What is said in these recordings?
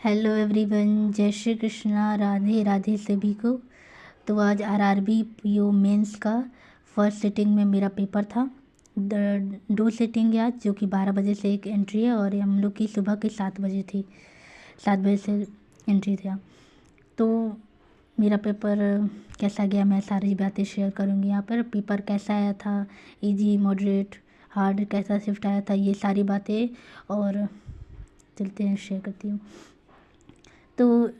Hello everyone, जय श्री कृष्णा, राधे राधे सभी को। तो आज आरआरबी पीओ मेंस का फर्स्ट सिटिंग में मेरा पेपर था। दो सिटिंग है आज, जो कि 12 बजे से एक एंट्री है और हम लोग की सुबह की 7 बजे थी। 7 बजे से एंट्री था। तो मेरा पेपर कैसा गया मैं सारी बातें शेयर करूँगी यहाँ पर। पेपर कैसा आया था, इजी, मॉडरेट, हार्ड, कैसा शिफ्ट आया था, ये सारी बातें और चलते हैं शेयर करती हूँ। तो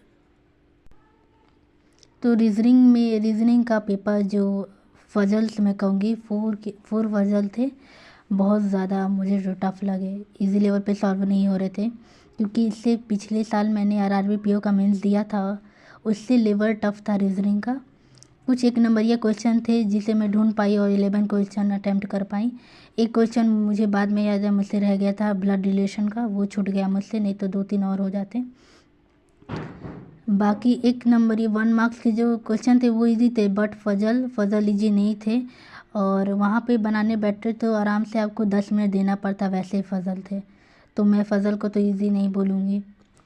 रीजनिंग का पेपर जो पजल्स मैं कहूँगी 4 पजल थे। बहुत ज़्यादा मुझे जो टफ़ लगे, इजी लेवल पे सॉल्व नहीं हो रहे थे, क्योंकि इससे पिछले साल मैंने आरआरबी पीओ का मेंस दिया था, उससे लेवल टफ़ था रीजनिंग का। कुछ एक नंबरिया क्वेश्चन थे जिसे मैं ढूंढ पाई और 11 क्वेश्चन अटैम्प्ट कर पाई। एक क्वेश्चन मुझे बाद में याद है, मुझसे रह गया था ब्लड रिलेशन का, वो छूट गया मुझसे, नहीं तो 2-3 और हो जाते। बाकी एक नंबर ये 1 मार्क्स के जो क्वेश्चन थे वो इजी थे, बट फजल इजी नहीं थे। और वहाँ पे बनाने बैठे तो आराम से आपको 10 मिनट देना पड़ता, वैसे फजल थे। तो मैं फजल को तो इजी नहीं बोलूँगी,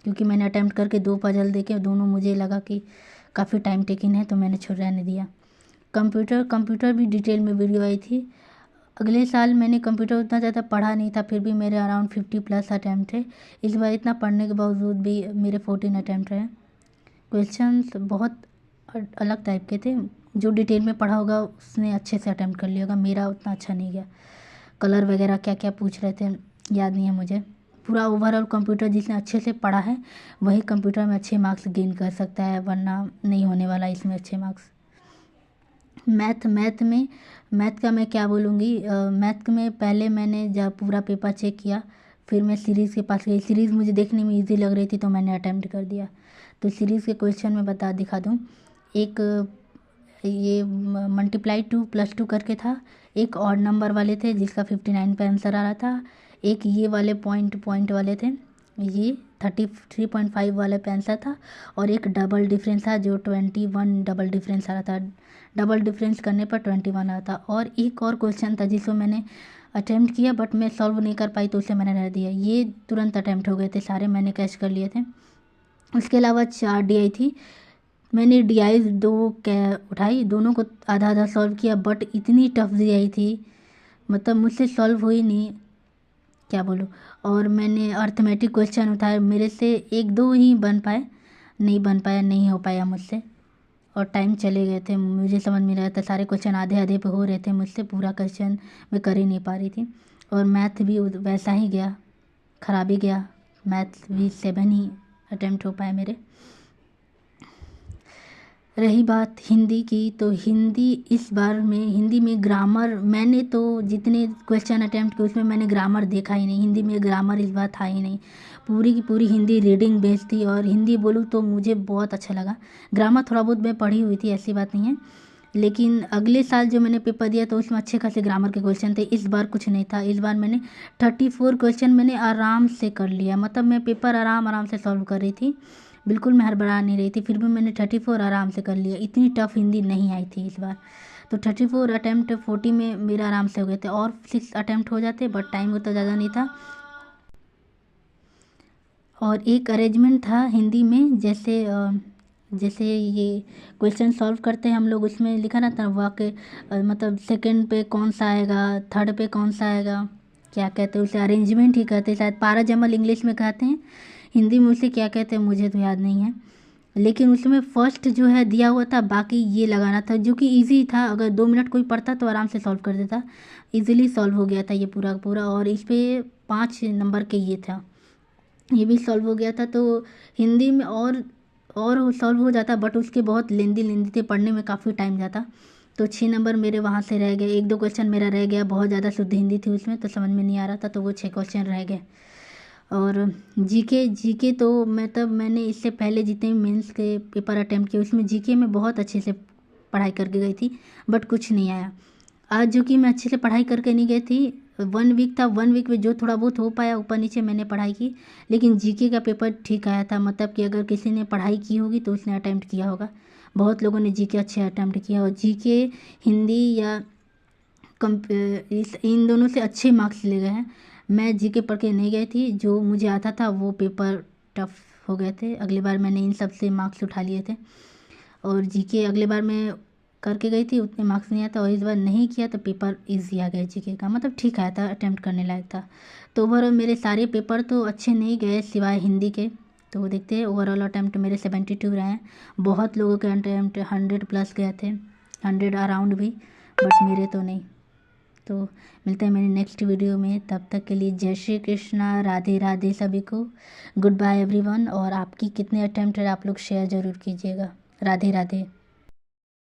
क्योंकि मैंने अटैम्प्ट करके 2 पजल देखे, दोनों मुझे लगा कि काफ़ी टाइम टेकिंग है, तो मैंने छोड़ रहने दिया। कंप्यूटर भी डिटेल में वीडियो आई थी। अगले साल मैंने कंप्यूटर उतना ज़्यादा पढ़ा नहीं था, फिर भी मेरे अराउंड 50+ अटैम्प्ट थे। इस बार इतना पढ़ने के बावजूद भी मेरे 14 अटैम्प्ट रहे। क्वेश्चंस बहुत अलग टाइप के थे। जो डिटेल में पढ़ा होगा उसने अच्छे से अटेम्प्ट कर लिया होगा, मेरा उतना अच्छा नहीं गया। कलर वगैरह क्या क्या पूछ रहे थे याद नहीं है मुझे। पूरा ओवरऑल कंप्यूटर जिसने अच्छे से पढ़ा है वही कंप्यूटर में अच्छे मार्क्स गेन कर सकता है, वरना नहीं होने वाला इसमें अच्छे मार्क्स। मैथ का मैं क्या बोलूँगी। मैथ में पहले मैंने जब पूरा पेपर चेक किया, फिर मैं सीरीज़ के पास गई। सीरीज़ मुझे देखने में इजी लग रही थी, तो मैंने अटेम्प्ट कर दिया। तो सीरीज़ के क्वेश्चन में दिखा दूँ। एक ये मल्टीप्लाई 2 + 2 करके था। एक ऑड नंबर वाले थे जिसका 59 पे आंसर आ रहा था। एक ये वाले पॉइंट वाले थे, ये 33.5 वाले पे आंसर था। और एक डबल डिफरेंस था जो 21 डबल डिफरेंस आ रहा था। डबल डिफरेंस करने पर 21 आता। और एक और क्वेश्चन था जिसको मैंने अटैम्प्ट किया, बट मैं सॉल्व नहीं कर पाई, तो उसे मैंने रह दिया। ये तुरंत अटैम्प्ट हो गए थे सारे, मैंने कैच कर लिए थे। उसके अलावा 4 DI थी। मैंने DI 2 उठाई, दोनों को आधा आधा सॉल्व किया, बट इतनी टफ DI थी, मतलब मुझसे सॉल्व हुई नहीं, क्या बोलूँ। और मैंने अर्थमेटिक क्वेश्चन उठाए, मेरे से 1-2 ही बन पाए, नहीं हो पाया मुझसे। और टाइम चले गए थे, मुझे समझ में नहीं रहा था, सारे क्वेश्चन आधे आधे पे हो रहे थे मुझसे, पूरा क्वेश्चन मैं कर ही नहीं पा रही थी। और मैथ भी वैसा ही गया, ख़राब ही गया। मैथ भी 7 ही अटैम्प्ट हो पाए मेरे। रही बात हिंदी की, तो इस बार में हिंदी में ग्रामर, मैंने तो जितने क्वेश्चन अटैम्प्ट किए उसमें मैंने ग्रामर देखा ही नहीं। हिंदी में ग्रामर इस बार था ही नहीं। पूरी की पूरी हिंदी रीडिंग बेस्ड थी, और हिंदी बोलूँ तो मुझे बहुत अच्छा लगा। ग्रामर थोड़ा बहुत मैं पढ़ी हुई थी, ऐसी बात नहीं है, लेकिन अगले साल जो मैंने पेपर दिया तो उसमें अच्छे खासे ग्रामर के क्वेश्चन थे। इस बार कुछ नहीं था। इस बार मैंने 34 क्वेश्चन मैंने आराम से कर लिया, मतलब मैं पेपर आराम से सॉल्व कर रही थी, बिल्कुल मैं हड़बड़ा नहीं रही थी, फिर भी मैंने 34 आराम से कर लिया। इतनी टफ हिंदी नहीं आई थी इस बार। तो 34 अटैम्प्ट 40 में मेरा आराम से हो गए थे, और 6 अटैम्प्ट हो जाते, बट टाइम उतना ज़्यादा नहीं था। और एक अरेंजमेंट था हिंदी में, जैसे ये क्वेश्चन सॉल्व करते हैं हम लोग, उसमें लिखा रहता है वाक्य, मतलब सेकंड पे कौन सा आएगा, थर्ड पे कौन सा आएगा, क्या कहते हैं उसे, अरेंजमेंट ही कहते हैं शायद, पारा जमल इंग्लिश में कहते हैं, हिंदी में उसे क्या कहते हैं मुझे तो याद नहीं है। लेकिन उसमें फर्स्ट जो है दिया हुआ था, बाकी ये लगाना था, जो कि इजी था। अगर 2 मिनट कोई पढ़ता तो आराम से सॉल्व कर देता, इजीली सॉल्व हो गया था ये पूरा पूरा। और इस पर 5 नंबर के ये था, ये भी सॉल्व हो गया था। तो हिंदी में और सॉल्व हो जाता, बट उसके बहुत लेंदी थे, पढ़ने में काफ़ी टाइम जाता। तो 6 नंबर मेरे वहाँ से रह गए। 1-2 क्वेश्चन मेरा रह गया, बहुत ज़्यादा शुद्ध हिंदी थी उसमें, तो समझ में नहीं आ रहा था, तो वो 6 क्वेश्चन रह गए। और जीके तो मैंने इससे पहले जितने भी मेंस के पेपर अटैम्प्ट किए उसमें जीके में बहुत अच्छे से पढ़ाई करके गई थी, बट कुछ नहीं आया। आज जो कि मैं अच्छे से पढ़ाई करके नहीं गई थी, 1 वीक था, 1 वीक में जो थोड़ा बहुत हो पाया ऊपर नीचे मैंने पढ़ाई की, लेकिन जीके का पेपर ठीक आया था। मतलब कि अगर किसी ने पढ़ाई की होगी तो उसने अटैम्प्ट किया होगा। बहुत लोगों ने जीके अच्छे अटैम्प्ट किया, और जीके हिंदी या इन दोनों से अच्छे मार्क्स ले गए हैं। मैं जीके पढ़ के नहीं गई थी, जो मुझे आता था वो पेपर टफ हो गए थे। अगली बार मैंने इन सब से मार्क्स उठा लिए थे। और जीके अगली बार मैं करके गई थी, उतने मार्क्स नहीं आया था, और इस बार नहीं किया तो पेपर ईजी आ गया जीके का, मतलब ठीक आया था, अटैम्प्ट करने लायक था। तो ओवरऑल मेरे सारे पेपर तो अच्छे नहीं गए सिवाय हिंदी के। तो देखते हैं, ओवरऑल अटैम्प्ट मेरे 72 रहे हैं। बहुत लोगों के अटैम्प्ट 100 प्लस गए थे, 100 अराउंड भी, बट मेरे तो नहीं। तो मिलते हैं मेरी नेक्स्ट वीडियो में, तब तक के लिए जय श्री कृष्णा, राधे राधे सभी को, गुड बाय एवरीवन। और आपकी कितने अटैम्प्ट है आप लोग शेयर ज़रूर कीजिएगा। राधे राधे।